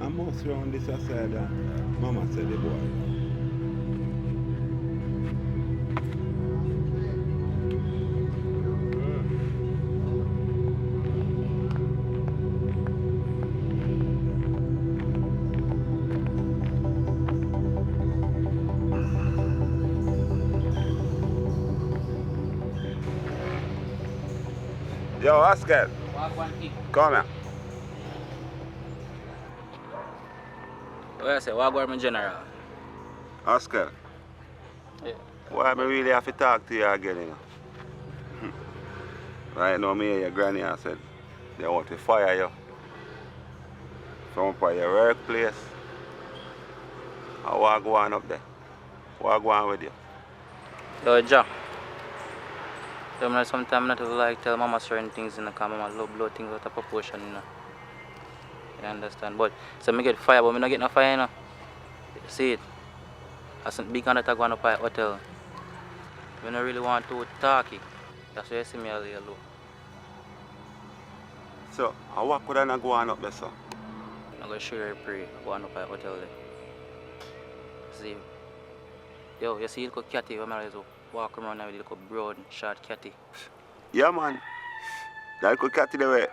I must round this aside and Mama said the boy. Yo, Oscar, come here. What I say, what go in general? Oscar, Yeah. why I really have to talk to you again, you know? Right now, me and your granny I said they want to fire you from up at your workplace. I want to go on up there. What go on with you? Yo, Jack. Sometimes I not like tell mama certain things, you know, because mama love blow things out of proportion, you know. You understand? But, so I get fire, but I not get no fire, you know. You see it? I said, big that I go up at the hotel. I don't really want to talk it. That's why you see me a little low. So, what could I not go on up there, sir? I'm going to show you a pray, go up at the hotel there. See? Yo, you see little catty when I walk around now with little broad, short catty. Yeah, man. That little cat the way.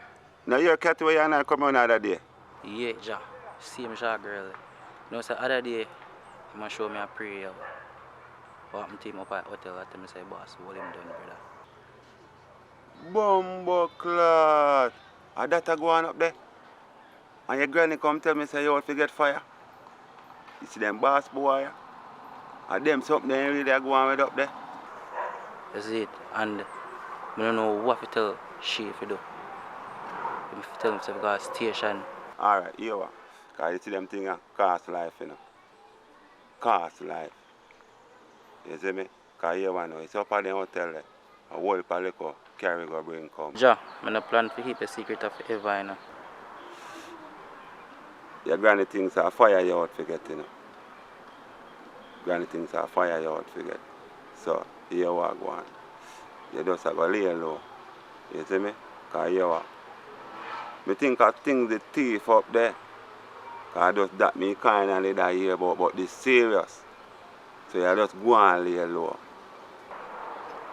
Now your cat where you not come on the other day. Yeah, Jack. Same short girl. You know, so the other day, he must show me a prayer. Walk my team up at the hotel, I tell me, say, boss, hold him down, brother. Bumbo clot. And that a go on up there. And your granny come tell me say you want to get fire. You see them boss boy. And them something they really go on with up there. That's it. And I don't know what to tell she if you do. If you tell him to go to station. Alright, you are. Because you see them things cost life, you know. Cost life. You see me? Because you know, it's up at the hotel there. A whole palico carry go bring come. Ja, I don't plan to keep a secret of ever, you know. Your granny things are fire you out forget, you know. Granny things are fire you out forget. So, here what go on. You just have to lay low. You see me? Because you are. I think I think the thief up there. Because just that me kind of that hear about, but this serious. So you just go and lay low.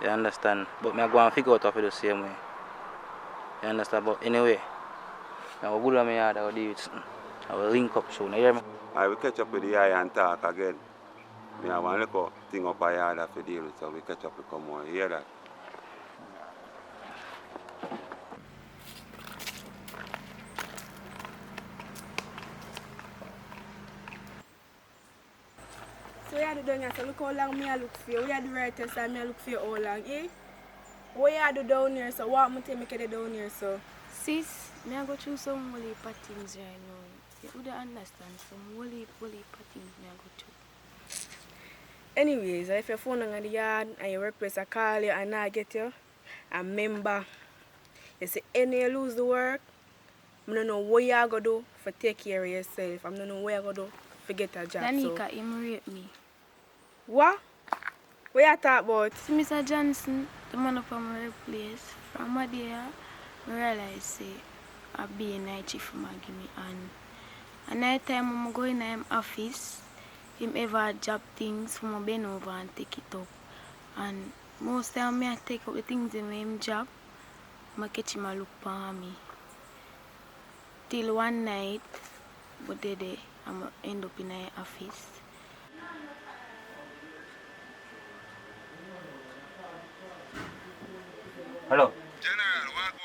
You understand? But I go and figure out how to do the same way. You understand? But anyway, I will go to my yard, I will do it. I will link up soon, you hear me? I will catch up with the eye and talk again. I have one little thing up my yard to deal with, so we catch up with come on. You hear that? So you do down here, so look how long me I look for you. We are the right test and me I look for you how long, eh? What you do down here, so what me take me get down here, so? Sis, me I go through some whole heap of things right now. You would understand some whole heap of things me I go through. Anyways, if your phone on the yard and your workplace I call you and I get you, and remember, you say any you lose the work, I don't know what you are going to do for take care of yourself. I don't know what you are going to do for get a job. Danica, him rape me. What? What you talk about? See, Mr. Johnson, the man up on my workplace, from my day, I realize say, I be a night shift for my give me and at night time I'm going in my office, him ever job things for my bend over and take it up. And most time I take up the things in him job, I catch him a look for me. Till one night, but day I'm end up in my office. Hello? General, what go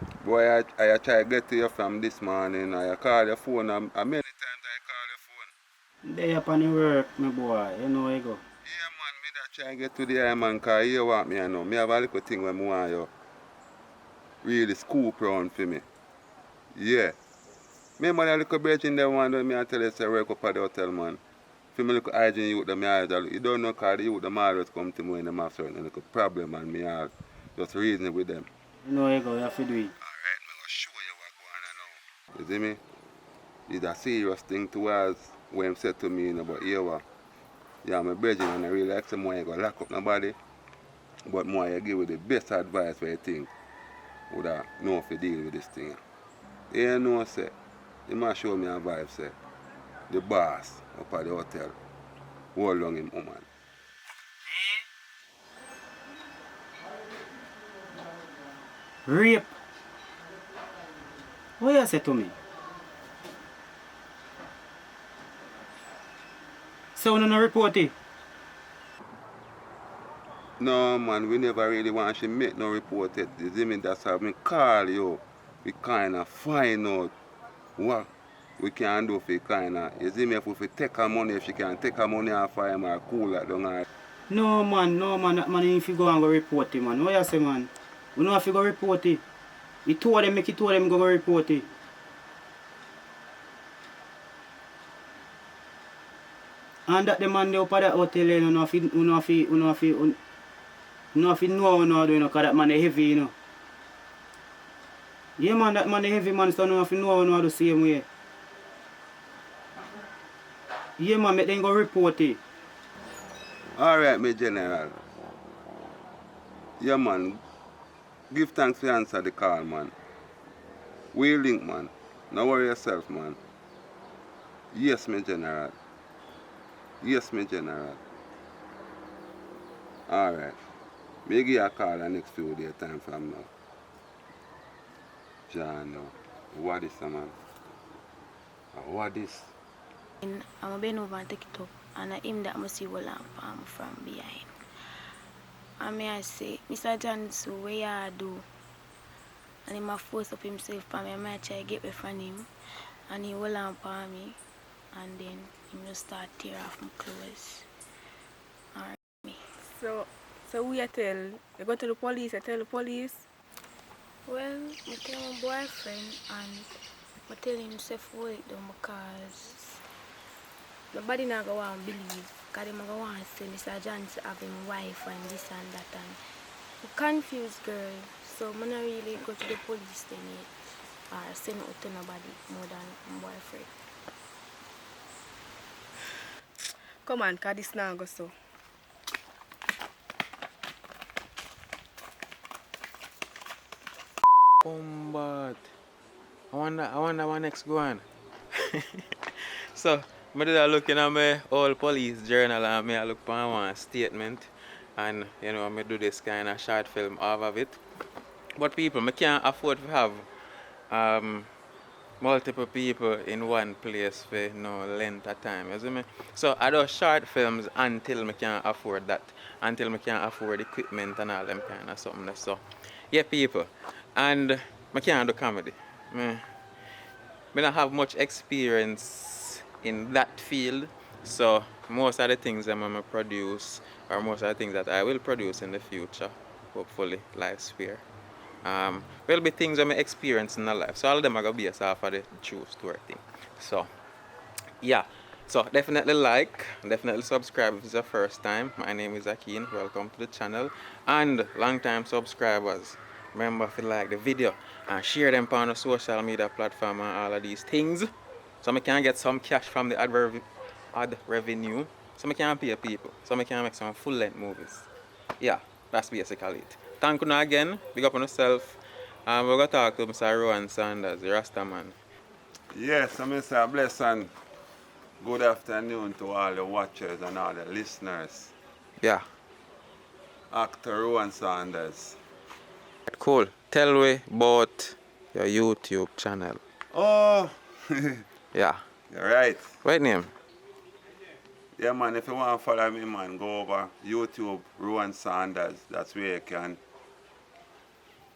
on? Boy, I try to get to you from this morning. I call your phone. Many times I call your phone. They up on the work, my boy. You know where you go. Yeah, man, me that try to get to the eye, man, because you want me, I know. Me have a little thing when I want you really scoop around for me. Yeah. Remember that little bitch in there one day, me I tell you, say, work up at the hotel, man. For me little hygiene youth, me eyes, you don't know because the youth, them always come to me when they have certain little problem, and me all just reason with them. You know where you go, you have to do it. Alright, I'm going to show you what going on now. You see me? It's a serious thing towards what him said to me, you know, but here what? Yeah, my brethren, and I really like some more you go lock up nobody, but more you give you the best advice for you think would have know if you deal with this thing. You know, say, He must show me a vibe, say, the boss up at the hotel, hold on him woman. Rape. What you say to me? So you no report it? No man, we never really want to make no report yet. You see me, that's how me call you. We kinda find out what we can do for kinda. You see me, if we take her money, if she can take her money off of him or cool it down her. No man, that man if you go and go report it, man. What you say, man? We know if you go report it. He told them, make it told them go report it. And that the man they up at that hotel, you know, if you know what you know, cause that man is heavy, you know. Yeah man, that man is heavy man, so you know if you know what you know the same way. Yeah man, make them go report it. Alright, my general. Yeah man, give thanks for answer the call, man. We link, man. No worry yourself, man. Yes, my general. Yes, my general. Alright. Me give you a call the next few days time from now. John, no. What is man? What is? And I'm going to bend over and take it up. And I him that I see what I'm from behind. And I say, Mr. Johnson, what you do? And he might force up himself for me. I might try to get away from him. And he will on for me. And then he just start tear off my clothes. And me. So we tell, you go to the police, I tell the police. Well, I tell my boyfriend and I tell him to hold it down because nobody not going to believe. Because they're going to say Mr. Johnson have his wife and this and that. And I'm confused, girl. So I'm not really go to the police then yet. Or send it to nobody more than my boyfriend. Come on, because this now go so. But I wonder what next go on. So, I did looking at my old police journal and I look for one statement and you know I do this kind of short film off of it. But people, I can't afford to have multiple people in one place for no length of time, you see me? So I do short films until I can afford that, until I can afford equipment and all them kind of something. So yeah people, and I can't do comedy. I don't have much experience in that field, so most of the things I'm going to produce, or most of the things that I will produce in the future, hopefully, life sphere, will be things I'm experiencing in life. So all of them are going to be based off of the true story thing. So, yeah. So definitely like, definitely subscribe if it's the first time. My name is Ackeen. Welcome to the channel. And long-time subscribers, remember if you like the video and share them on the social media platform and all of these things. So I can get some cash from the ad revenue. So I can pay people. So I can make some full-length movies. Yeah, that's basically it. Thank you again. Big up on yourself. We're going to talk to Mr. Rowan Sanders, the Rasta man. Yes, I Mr. Bless and good afternoon to all the watchers and all the listeners. Yeah. Actor Rowan Sanders. Cool. Tell me about your YouTube channel. Oh, Yeah. you're right. What name? Yeah, man, if you want to follow me, man, go over YouTube, Rowan Sanders. That's where you can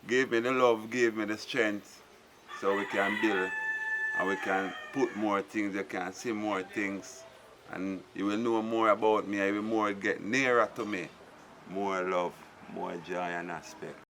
give me the love, give me the strength, so we can build and we can put more things, you can see more things, and you will know more about me, you will more get nearer to me. More love, more joy and aspect.